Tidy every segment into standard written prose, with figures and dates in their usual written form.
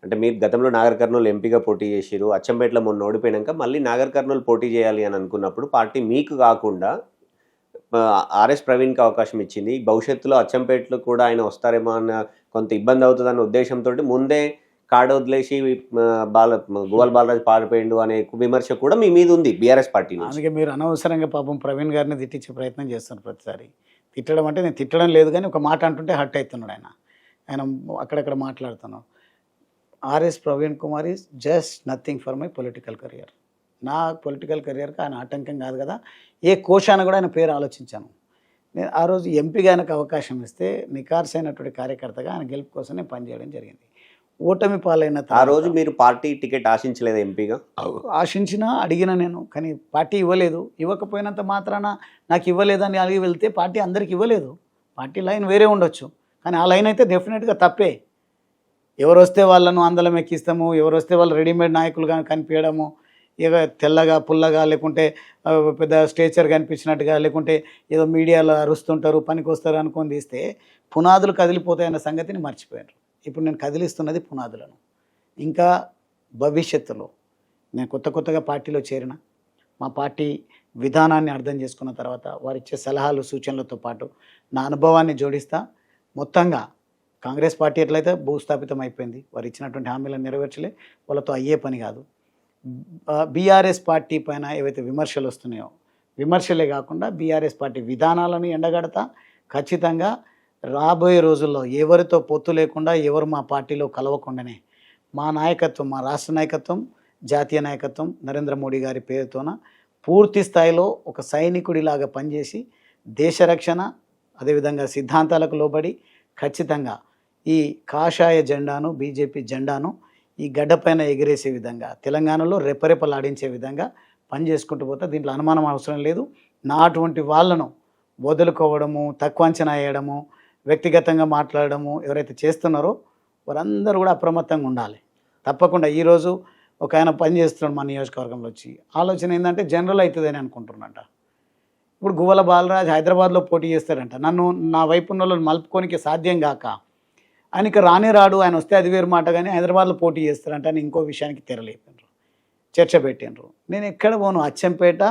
అంటే మీరు గతంలో నాగర్ కర్నూల్ ఎంపీగా పోటీ చేసిర్రు. అచ్చంపేటలో మొన్న ఓడిపోయినాక మళ్ళీ నాగర్ కర్నూల్ పోటీ చేయాలి అని అనుకున్నప్పుడు పార్టీ మీకు కాకుండా ఆర్ఎస్ ప్రవీణ్‌కి అవకాశం ఇచ్చింది. భవిష్యత్తులో అచ్చంపేటలో కూడా ఆయన వస్తారేమో అన్న కొంత ఇబ్బంది అవుతదన్న ఉద్దేశంతోటి ముందే కాడొదిలేసి గువ్వల బాలరాజు పారిపోయిండు అనే విమర్శ కూడా మీ మీద ఉంది బీఆర్ఎస్ పార్టీ నుంచి. అందుకే మీరు అనవసరంగా పాపం ప్రవీణ్ గారిని తిట్టించే ప్రయత్నం చేస్తున్నారు ప్రతిసారి. తిట్టడం అంటే నేను తిట్టడం లేదు కానీ ఒక మాట అంటుంటే హర్ట్ అవుతున్నాడు ఆయన. ఆయన అక్కడక్కడ మాట్లాడుతున్నాను. RS Praveen Kumar is just nothing for my political career. నా పొలిటికల్ కెరియర్కి ఆయన ఆటంకం కాదు కదా. ఏ కోశాన కూడా ఆయన పేరు ఆలోచించాను. నేను ఆ రోజు ఎంపీగా ఆయనకు అవకాశం ఇస్తే నికార్సైనటువంటి కార్యకర్తగా ఆయన గెలుపు కోసం నేను పనిచేయడం జరిగింది. ఓటమి పాలైన ఆ రోజు మీరు పార్టీ టికెట్ ఆశించలేదు ఎంపీగా? ఆశించినా అడిగిన నేను, కానీ పార్టీ ఇవ్వలేదు. ఇవ్వకపోయినంత మాత్రాన నాకు ఇవ్వలేదని అడిగి వెళ్తే పార్టీ అందరికి ఇవ్వలేదు. పార్టీ లైన్ వేరే ఉండొచ్చు, కానీ ఆ లైన్ అయితే డెఫినెట్గా తప్పే. ఎవరు వస్తే వాళ్ళను అందలం ఎక్కిస్తాము, ఎవరు వస్తే వాళ్ళు రెడీమేడ్ నాయకులుగా కనిపించడము, ఇక తెల్లగా పుల్లగా లేకుంటే పెద్ద స్టేచర్ కనిపించినట్టుగా లేకుంటే ఏదో మీడియాలో అరుస్తుంటారు పనికి వస్తారు అనుకొని తీస్తే పునాదులు కదిలిపోతాయన్న సంగతిని మర్చిపోయారు. ఇప్పుడు నేను కదిలిస్తున్నది పునాదులను. ఇంకా భవిష్యత్తులో నేను కొత్తగా పార్టీలో చేరిన మా పార్టీ విధానాన్ని అర్థం చేసుకున్న తర్వాత వారిచ్చే సలహాలు సూచనలతో పాటు నా అనుభవాన్ని జోడిస్తా. మొత్తంగా కాంగ్రెస్ పార్టీ ఎట్లయితే భూస్థాపితం అయిపోయింది, వారు ఇచ్చినటువంటి హామీలను నెరవేర్చలే, వాళ్ళతో అయ్యే పని కాదు. బీఆర్ఎస్ పార్టీ పైన ఏవైతే విమర్శలు వస్తున్నాయో విమర్శలే కాకుండా బీఆర్ఎస్ పార్టీ విధానాలను ఎండగడతా. ఖచ్చితంగా రాబోయే రోజుల్లో ఎవరితో పొత్తు లేకుండా ఎవరు మా పార్టీలో కలవకుండానే మా నాయకత్వం, మా రాష్ట్ర నాయకత్వం, జాతీయ నాయకత్వం నరేంద్ర మోడీ గారి పేరుతోన పూర్తి స్థాయిలో ఒక సైనికుడిలాగా పనిచేసి దేశ రక్షణ అదేవిధంగా సిద్ధాంతాలకు లోబడి ఖచ్చితంగా ఈ కాషాయ జెండాను బీజేపీ జెండాను ఈ గడ్డపైన ఎగిరేసే విధంగా తెలంగాణలో రెపరెపలాడించే విధంగా పనిచేసుకుంటూ పోతే దీంట్లో అనుమానం అవసరం లేదు. నా అటువంటి వాళ్ళను వదులుకోవడము, తక్కువ అంచనా వేయడము, వ్యక్తిగతంగా మాట్లాడడము ఎవరైతే చేస్తున్నారో వారందరూ కూడా అప్రమత్తంగా ఉండాలి. తప్పకుండా ఈరోజు ఒక ఆయన పని చేస్తున్నాడు మా నియోజకవర్గంలో వచ్చి, ఆలోచన ఏంటంటే జనరల్ అవుతుందని అనుకుంటున్నాడంట. ఇప్పుడు గువ్వల బాలరాజ్ హైదరాబాద్లో పోటీ చేస్తాడంట. నన్ను నా వైపు ఉన్న వాళ్ళని మలుపుకోనికి సాధ్యం కాక ఆయనకి రాడు, ఆయన వస్తే అది వేరు మాట, కానీ హైదరాబాద్లో పోటీ చేస్తారంట అని ఇంకో విషయానికి తెరలేపినారు, చర్చ పెట్టినరు. నేను ఎక్కడ పోను, అచ్చంపేట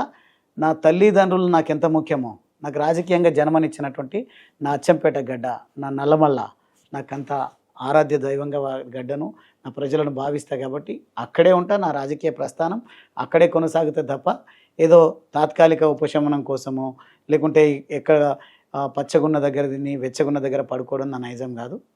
నా తల్లిదండ్రులు నాకు ఎంత ముఖ్యమో, నాకు రాజకీయంగా జన్మనిచ్చినటువంటి నా అచ్చంపేట గడ్డ, నా నల్లమల్ల నాకంత ఆరాధ్య దైవంగా గడ్డను నా ప్రజలను భావిస్తా కాబట్టి అక్కడే ఉంటా. నా రాజకీయ ప్రస్థానం అక్కడే కొనసాగుతుంది తప్ప ఏదో తాత్కాలిక ఉపశమనం కోసమో లేకుంటే ఎక్కడ పచ్చగున్న దగ్గర తిని వెచ్చగున్న దగ్గర పడుకోవడం నా నైజం కాదు.